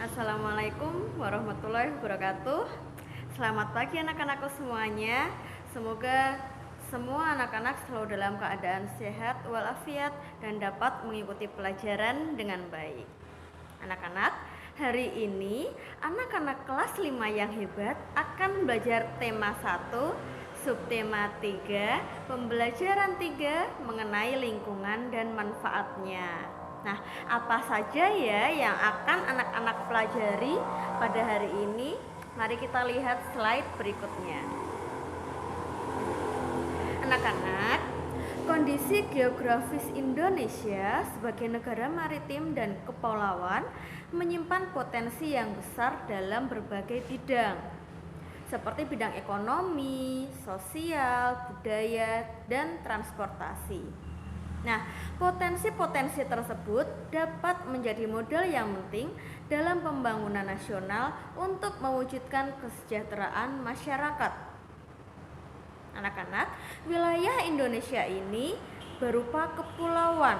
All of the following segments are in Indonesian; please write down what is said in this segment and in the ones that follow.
Assalamualaikum warahmatullahi wabarakatuh. Selamat pagi anak-anakku semuanya. Semoga semua anak-anak selalu dalam keadaan sehat walafiat dan dapat mengikuti pelajaran dengan baik. Anak-anak, hari ini anak-anak kelas 5 yang hebat akan belajar tema 1, subtema 3, pembelajaran 3 mengenai lingkungan dan manfaatnya. Nah, apa saja ya yang akan anak-anak pelajari pada hari ini? Mari kita lihat slide berikutnya. Anak-anak, kondisi geografis Indonesia sebagai negara maritim dan kepulauan menyimpan potensi yang besar dalam berbagai bidang, seperti bidang ekonomi, sosial, budaya, dan transportasi. Nah, potensi-potensi tersebut dapat menjadi modal yang penting dalam pembangunan nasional untuk mewujudkan kesejahteraan masyarakat. Anak-anak, wilayah Indonesia ini berupa kepulauan,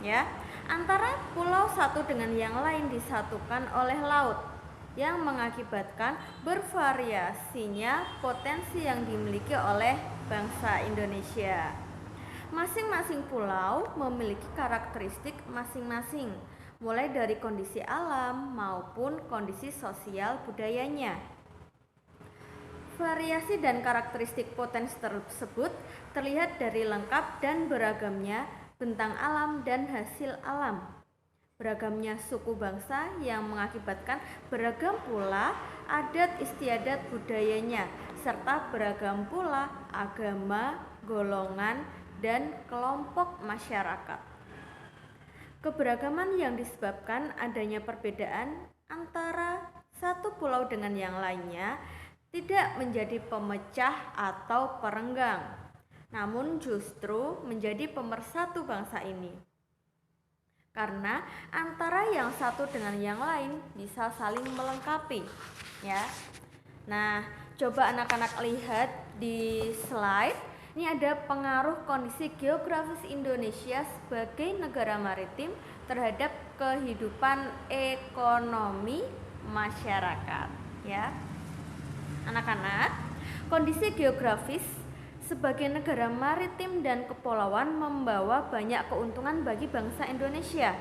ya. Antara pulau satu dengan yang lain disatukan oleh laut yang mengakibatkan bervariasinya potensi yang dimiliki oleh bangsa Indonesia. Masing-masing pulau memiliki karakteristik masing-masing, mulai dari kondisi alam maupun kondisi sosial budayanya. Variasi dan karakteristik potensi tersebut terlihat dari lengkap dan beragamnya bentang alam dan hasil alam. Beragamnya suku bangsa yang mengakibatkan beragam pula adat istiadat budayanya, serta beragam pula agama, golongan, dan kelompok masyarakat. Keberagaman yang disebabkan adanya perbedaan antara satu pulau dengan yang lainnya tidak menjadi pemecah atau perenggang, namun justru menjadi pemersatu bangsa ini. Karena antara yang satu dengan yang lain bisa saling melengkapi, ya. Nah, coba anak-anak lihat di slide. Ini ada pengaruh kondisi geografis Indonesia sebagai negara maritim terhadap kehidupan ekonomi masyarakat, ya. Anak-anak, kondisi geografis sebagai negara maritim dan kepulauan membawa banyak keuntungan bagi bangsa Indonesia.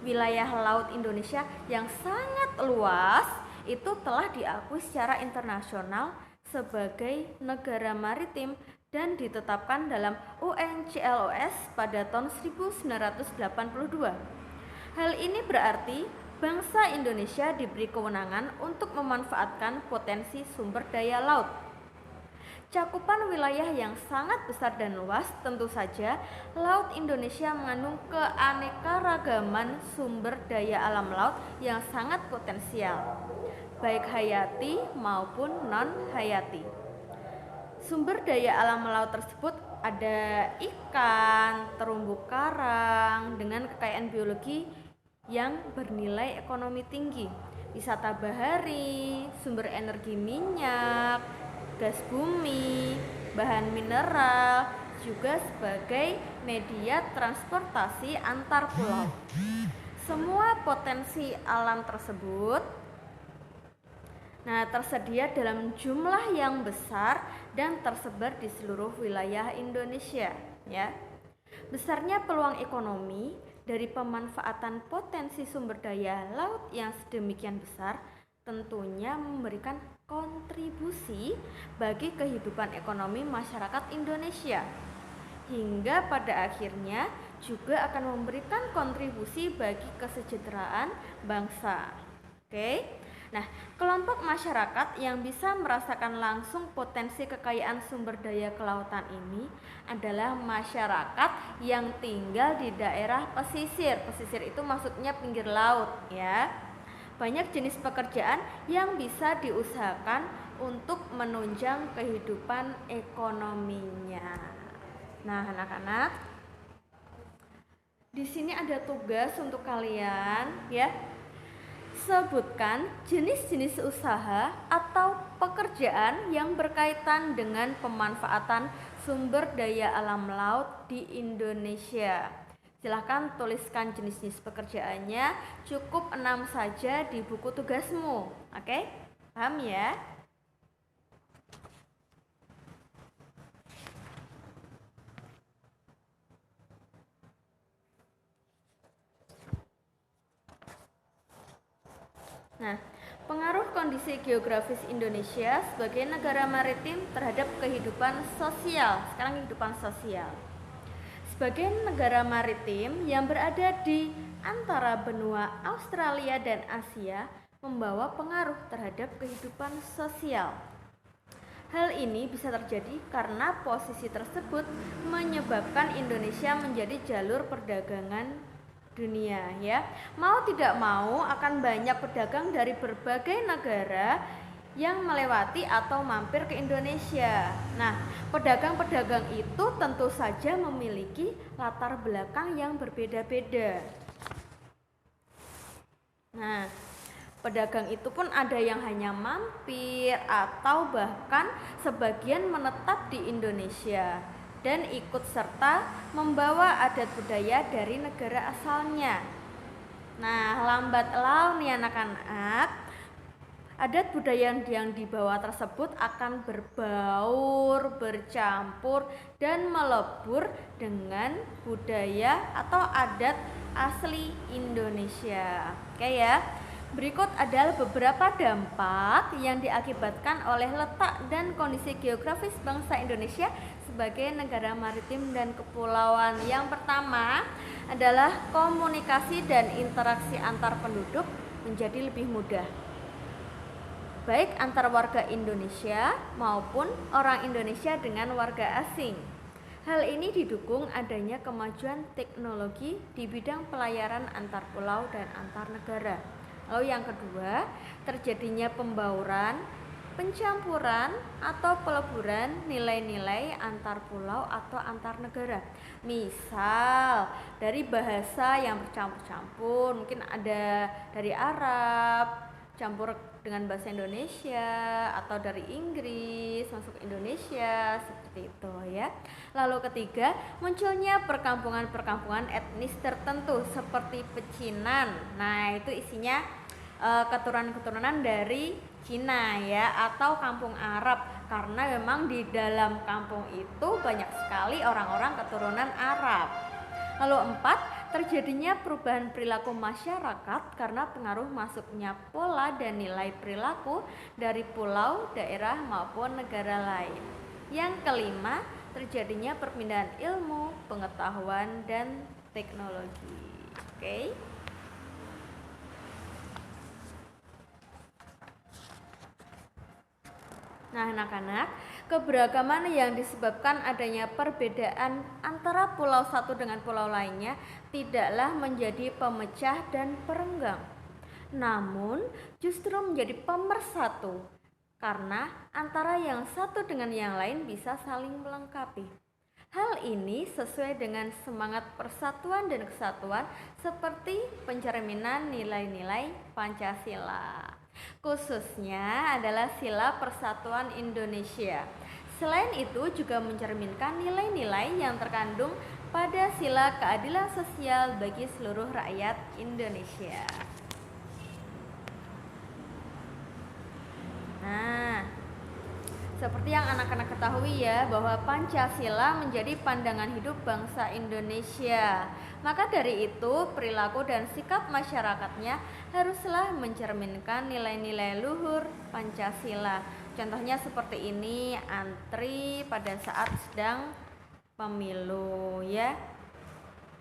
Wilayah laut Indonesia yang sangat luas itu telah diakui secara internasional sebagai negara maritim dan ditetapkan dalam UNCLOS pada tahun 1982. Hal ini berarti bangsa Indonesia diberi kewenangan untuk memanfaatkan potensi sumber daya laut. Cakupan wilayah yang sangat besar dan luas, tentu saja laut Indonesia mengandung keanekaragaman sumber daya alam laut yang sangat potensial, baik hayati maupun non-hayati. Sumber daya alam laut tersebut ada ikan, terumbu karang dengan kekayaan biologi yang bernilai ekonomi tinggi, wisata bahari, sumber energi minyak, gas bumi, bahan mineral, juga sebagai media transportasi antar pulau. Semua potensi alam tersebut tersedia dalam jumlah yang besar dan tersebar di seluruh wilayah Indonesia, ya. Besarnya peluang ekonomi dari pemanfaatan potensi sumber daya laut yang sedemikian besar tentunya memberikan kontribusi bagi kehidupan ekonomi masyarakat Indonesia, hingga pada akhirnya juga akan memberikan kontribusi bagi kesejahteraan bangsa. Oke. Nah, kelompok masyarakat yang bisa merasakan langsung potensi kekayaan sumber daya kelautan ini adalah masyarakat yang tinggal di daerah pesisir. Pesisir itu maksudnya pinggir laut, ya. Banyak jenis pekerjaan yang bisa diusahakan untuk menunjang kehidupan ekonominya. Nah, anak-anak, di sini ada tugas untuk kalian, ya. Sebutkan jenis-jenis usaha atau pekerjaan yang berkaitan dengan pemanfaatan sumber daya alam laut di Indonesia. Silahkan tuliskan jenis-jenis pekerjaannya, cukup 6 saja di buku tugasmu. Oke? Paham ya? Nah, pengaruh kondisi geografis Indonesia sebagai negara maritim terhadap kehidupan sosial. Sekarang kehidupan sosial. Sebagai negara maritim yang berada di antara benua Australia dan Asia, membawa pengaruh terhadap kehidupan sosial. Hal ini bisa terjadi karena posisi tersebut menyebabkan Indonesia menjadi jalur perdagangan dunia, ya. Mau tidak mau akan banyak pedagang dari berbagai negara yang melewati atau mampir ke Indonesia. Nah, pedagang-pedagang itu tentu saja memiliki latar belakang yang berbeda-beda. Nah, pedagang itu pun ada yang hanya mampir atau bahkan sebagian menetap di Indonesia dan ikut serta membawa adat budaya dari negara asalnya. Nah, lambat laun nih anak-anak, adat budaya yang dibawa tersebut akan berbaur, bercampur, dan melebur dengan budaya atau adat asli Indonesia. Oke ya. Berikut adalah beberapa dampak yang diakibatkan oleh letak dan kondisi geografis bangsa Indonesia sebagai negara maritim dan kepulauan. Yang pertama adalah komunikasi dan interaksi antar penduduk menjadi lebih mudah, baik antar warga Indonesia maupun orang Indonesia dengan warga asing. Hal ini didukung adanya kemajuan teknologi di bidang pelayaran antar pulau dan antar negara. Lalu yang kedua, terjadinya pembauran, pencampuran atau peleburan nilai-nilai antar pulau atau antar negara. Misal dari bahasa yang bercampur-campur, mungkin ada dari Arab campur dengan bahasa Indonesia atau dari Inggris masuk ke Indonesia, seperti itu ya. Lalu ketiga, munculnya perkampungan-perkampungan etnis tertentu seperti pecinan. Nah, itu isinya keturunan-keturunan dari Cina ya, atau kampung Arab, karena memang di dalam kampung itu banyak sekali orang-orang keturunan Arab. Lalu empat, terjadinya perubahan perilaku masyarakat karena pengaruh masuknya pola dan nilai perilaku dari pulau, daerah maupun negara lain. Yang kelima, terjadinya perpindahan ilmu, pengetahuan, dan teknologi. Oke. Nah, anak-anak, keberagaman yang disebabkan adanya perbedaan antara pulau satu dengan pulau lainnya tidaklah menjadi pemecah dan perenggang, namun justru menjadi pemersatu, karena antara yang satu dengan yang lain bisa saling melengkapi. Hal ini sesuai dengan semangat persatuan dan kesatuan seperti pencerminan nilai-nilai Pancasila. Khususnya adalah sila persatuan Indonesia. Selain itu juga mencerminkan nilai-nilai yang terkandung pada sila keadilan sosial bagi seluruh rakyat Indonesia. Nah, seperti yang anak-anak ketahui ya, bahwa Pancasila menjadi pandangan hidup bangsa Indonesia. Maka dari itu, perilaku dan sikap masyarakatnya haruslah mencerminkan nilai-nilai luhur Pancasila. Contohnya seperti ini, antri pada saat sedang pemilu ya.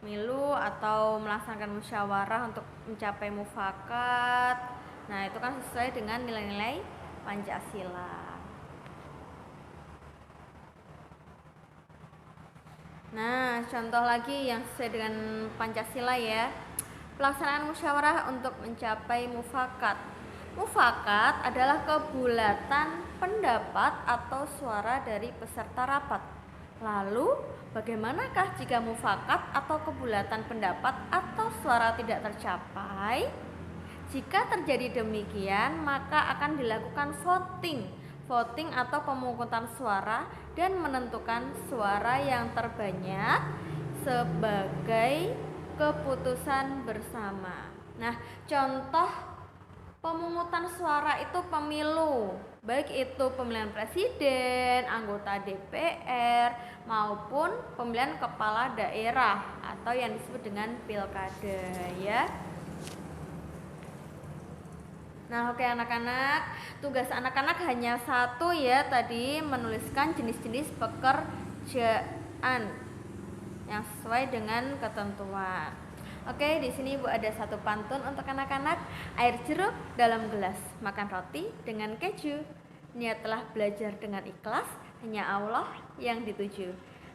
Pemilu atau melaksanakan musyawarah untuk mencapai mufakat. Nah, itu kan sesuai dengan nilai-nilai Pancasila. Nah, contoh lagi yang sesuai dengan Pancasila ya. Pelaksanaan musyawarah untuk mencapai mufakat. Mufakat adalah kebulatan pendapat atau suara dari peserta rapat. Lalu, bagaimanakah jika mufakat atau kebulatan pendapat atau suara tidak tercapai? Jika terjadi demikian, maka akan dilakukan voting atau pemungutan suara dan menentukan suara yang terbanyak sebagai keputusan bersama. Nah, contoh pemungutan suara itu pemilu, baik itu pemilihan presiden, anggota DPR, maupun pemilihan kepala daerah atau yang disebut dengan pilkada ya. Nah, oke anak-anak, tugas anak-anak hanya satu ya, tadi menuliskan jenis-jenis pekerjaan yang sesuai dengan ketentuan. Oke, di sini Ibu ada satu pantun untuk anak-anak. Air jeruk dalam gelas, makan roti dengan keju. Niatlah belajar dengan ikhlas, hanya Allah yang dituju.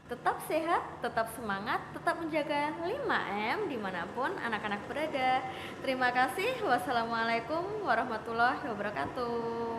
Tetap sehat, tetap semangat, tetap menjaga 5M dimanapun anak-anak berada. Terima kasih. Wassalamualaikum warahmatullahi wabarakatuh.